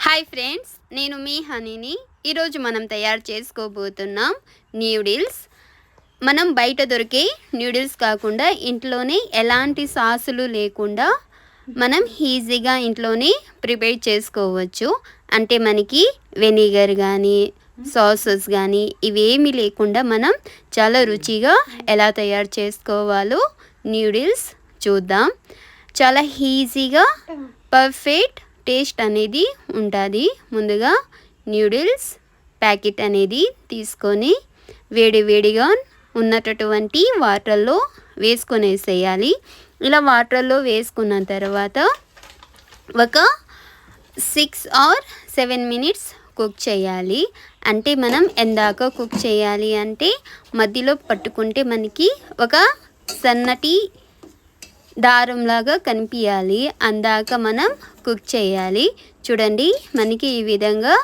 Hi friends, నేను మీ హనీని. ఈరోజు మనం తయారు చేసుకోబోతున్నాం న్యూడిల్స్. మనం బయట దొరికే న్యూడిల్స్ కాకుండా ఇంట్లోనే ఎలాంటి సాసులు లేకుండా మనం ఈజీగా ఇంట్లోనే ప్రిపేర్ చేసుకోవచ్చు. అంటే మనకి వెనిగర్ కానీ సాసెస్ కానీ ఇవేమీ లేకుండా మనం చాలా రుచిగా ఎలా తయారు చేసుకోవాలో న్యూడిల్స్ చూద్దాం. చాలా ఈజీగా పర్ఫెక్ట్ టేస్ట్ అనేది ఉంటుంది. ముందుగా న్యూడిల్స్ ప్యాకెట్ అనేది తీసుకొని వేడివేడిగా ఉన్నటువంటి వాటర్లో వేసుకొనేసేయాలి. ఇలా వాటర్లో వేసుకున్న తర్వాత ఒక 6 or 7 minutes కుక్ చేయాలి. అంటే మనం ఎందాక కుక్ చేయాలి అంటే మధ్యలో పట్టుకుంటే మనకి ఒక సన్నటి దారంలాగా కనిపించాలి. అందాక మనం కుక్ చేయాలి. చూడండి, మనకి ఈ విధంగా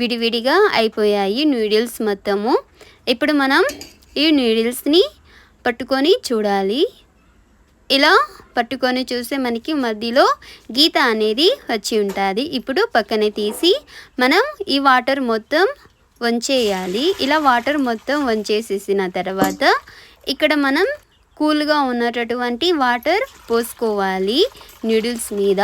విడివిడిగా అయిపోయాయి నూడిల్స్ మొత్తము. ఇప్పుడు మనం ఈ నూడిల్స్ని పట్టుకొని చూడాలి. ఇలా పట్టుకొని చూస్తే మనకి మధ్యలో గీత అనేది వచ్చి ఉంటుంది. ఇప్పుడు పక్కనే తీసి మనం ఈ వాటర్ మొత్తం వంచేయాలి. ఇలా వాటర్ మొత్తం వంచేసేసిన తర్వాత ఇక్కడ మనం కూల్గా ఉన్నటువంటి వాటర్ పోసుకోవాలి నూడిల్స్ మీద.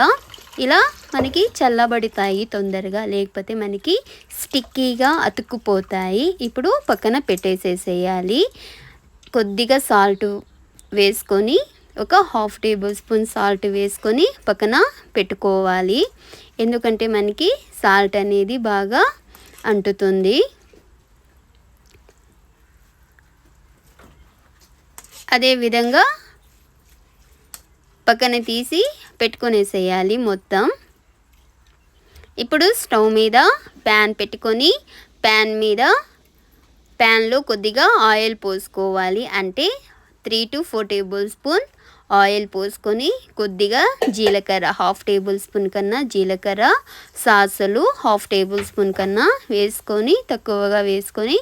ఇలా మనకి చల్లబడతాయి తొందరగా, లేకపోతే మనకి స్టిక్కీగా అతుక్కుపోతాయి. ఇప్పుడు పక్కన పెట్టేసేసేయాలి. కొద్దిగా సాల్ట్ వేసుకొని ఒక 1/2 tablespoon సాల్ట్ వేసుకొని పక్కన పెట్టుకోవాలి. ఎందుకంటే మనకి సాల్ట్ అనేది బాగా అంటుతుంది. అదేవిధంగా పక్కన తీసి పెట్టుకొనేసేయాలి మొత్తం. ఇప్పుడు స్టవ్ మీద ప్యాన్ పెట్టుకొని ప్యాన్లో కొద్దిగా ఆయిల్ పోసుకోవాలి. అంటే 3 to 4 tablespoon ఆయిల్ పోసుకొని కొద్దిగా జీలకర్ర 1/2 tablespoon కన్నా జీలకర్ర, సాసులు 1/2 tablespoon కన్నా వేసుకొని తక్కువగా వేసుకొని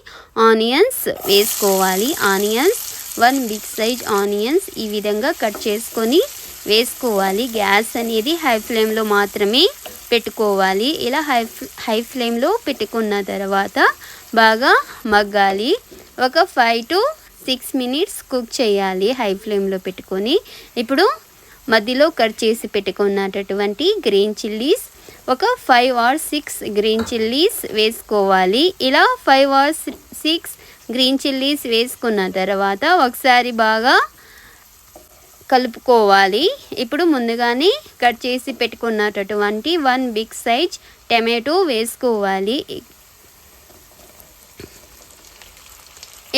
ఆనియన్స్ వేసుకోవాలి. ఆనియన్స్ 1 big size ఆనియన్స్ ఈ విధంగా కట్ చేసుకొని వేసుకోవాలి. గ్యాస్ అనేది హై ఫ్లేమ్లో మాత్రమే పెట్టుకోవాలి. ఇలా హై ఫ్లేమ్లో పెట్టుకున్న తర్వాత బాగా మగ్గాలి. ఒక 5 to 6 minutes కుక్ చేయాలి హై ఫ్లేమ్లో పెట్టుకొని. ఇప్పుడు మధ్యలో కట్ చేసి పెట్టుకున్నటువంటి గ్రీన్ చిల్లీస్ ఒక 5 or 6 గ్రీన్ చిల్లీస్ వేసుకోవాలి. ఇలా 5 or 6 గ్రీన్ చిల్లీస్ వేసుకున్న తర్వాత ఒకసారి బాగా కలుపుకోవాలి. ఇప్పుడు ముందుగానే కట్ చేసి పెట్టుకున్నటువంటి 1 big size టమాటో వేసుకోవాలి.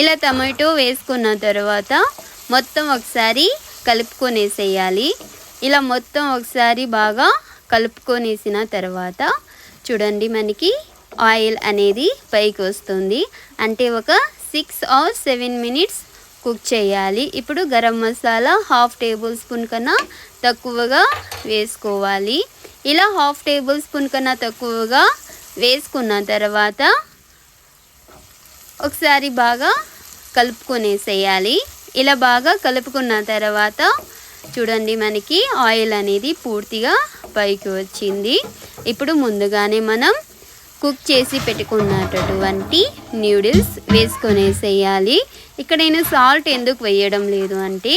ఇలా టమాటో వేసుకున్న తర్వాత మొత్తం ఒకసారి కలుపుకొనేసేయాలి. ఇలా మొత్తం ఒకసారి బాగా కలుపుకొనేసిన తర్వాత చూడండి, మనకి ఆయిల్ అనేది పైకి వస్తుంది. అంటే ఒక 6 or 7 minutes కుక్ చేయాలి. ఇప్పుడు గరం మసాలా 1/2 tablespoon కన్నా తక్కువగా వేసుకోవాలి. ఇలా 1/2 tablespoon కన్నా తక్కువగా వేసుకున్న తర్వాత ఒకసారి బాగా కలుపుకొనేసేయాలి. ఇలా బాగా కలుపుకున్న తర్వాత చూడండి, మనకి ఆయిల్ అనేది పూర్తిగా పైకి వచ్చింది. ఇప్పుడు ముందుగానే మనం కుక్ చేసి పెట్టుకున్నటువంటి న్యూడిల్స్ వేసుకొనేసేయాలి. ఇక్కడ నేను సాల్ట్ ఎందుకు వేయడం లేదు అంటే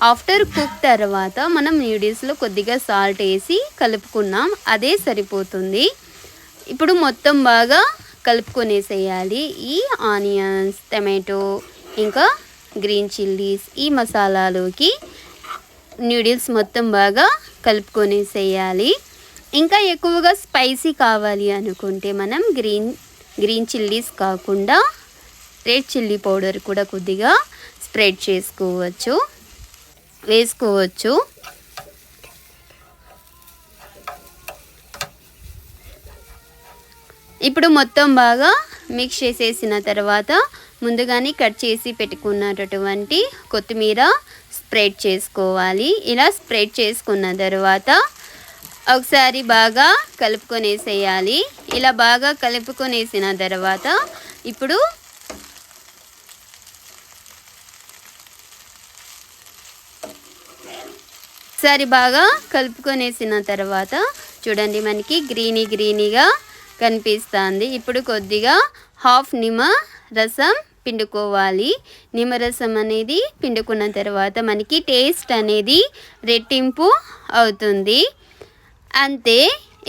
ఆఫ్టర్ కుక్ తర్వాత మనం న్యూడిల్స్లో కొద్దిగా సాల్ట్ వేసి కలుపుకున్నాం, అదే సరిపోతుంది. ఇప్పుడు మొత్తం బాగా కలుపుకొనేసేయాలి. ఈ ఆనియన్స్, టమాటో ఇంకా గ్రీన్ చిల్లీస్ ఈ మసాలాలోకి న్యూడిల్స్ మొత్తం బాగా కలుపుకొనేసేయాలి. ఇంకా ఎక్కువగా స్పైసీ కావాలి అనుకుంటే మనం గ్రీన్ చిల్లీస్ కాకుండా రెడ్ చిల్లీ పౌడర్ కూడా కొద్దిగా స్ప్రెడ్ వేసుకోవచ్చు. ఇప్పుడు మొత్తం బాగా మిక్స్ చేసేసిన తర్వాత ముందుగానే కట్ చేసి పెట్టుకున్నటువంటి కొత్తిమీర స్ప్రెడ్ చేసుకోవాలి. ఇలా స్ప్రెడ్ చేసుకున్న తర్వాత ఒకసారి బాగా కలుపుకొనేసేయాలి. ఇలా బాగా కలుపుకొనేసిన తర్వాత ఇప్పుడు ఒకసారి బాగా కలుపుకొనేసిన తర్వాత చూడండి, మనకి గ్రీనీగా కనిపిస్తుంది. ఇప్పుడు కొద్దిగా హాఫ్ నిమ్మ రసం పిండుకోవాలి. నిమ్మరసం అనేది పిండుకున్న తర్వాత మనకి టేస్ట్ అనేది రెట్టింపు అవుతుంది. అంతే.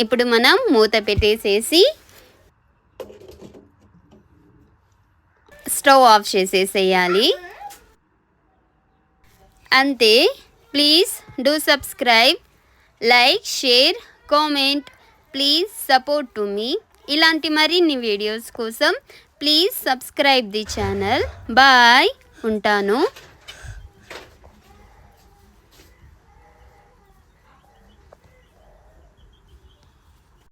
ఇప్పుడు మనం మూత పెట్టేసేసి స్టవ్ ఆఫ్ చేసేసేయాలి. అంతే. Please do subscribe, like, share, comment. Please support to me. ఇలాంటి మరిన్ని వీడియోస్ కోసం please subscribe the channel. Bye. ఉంటాను.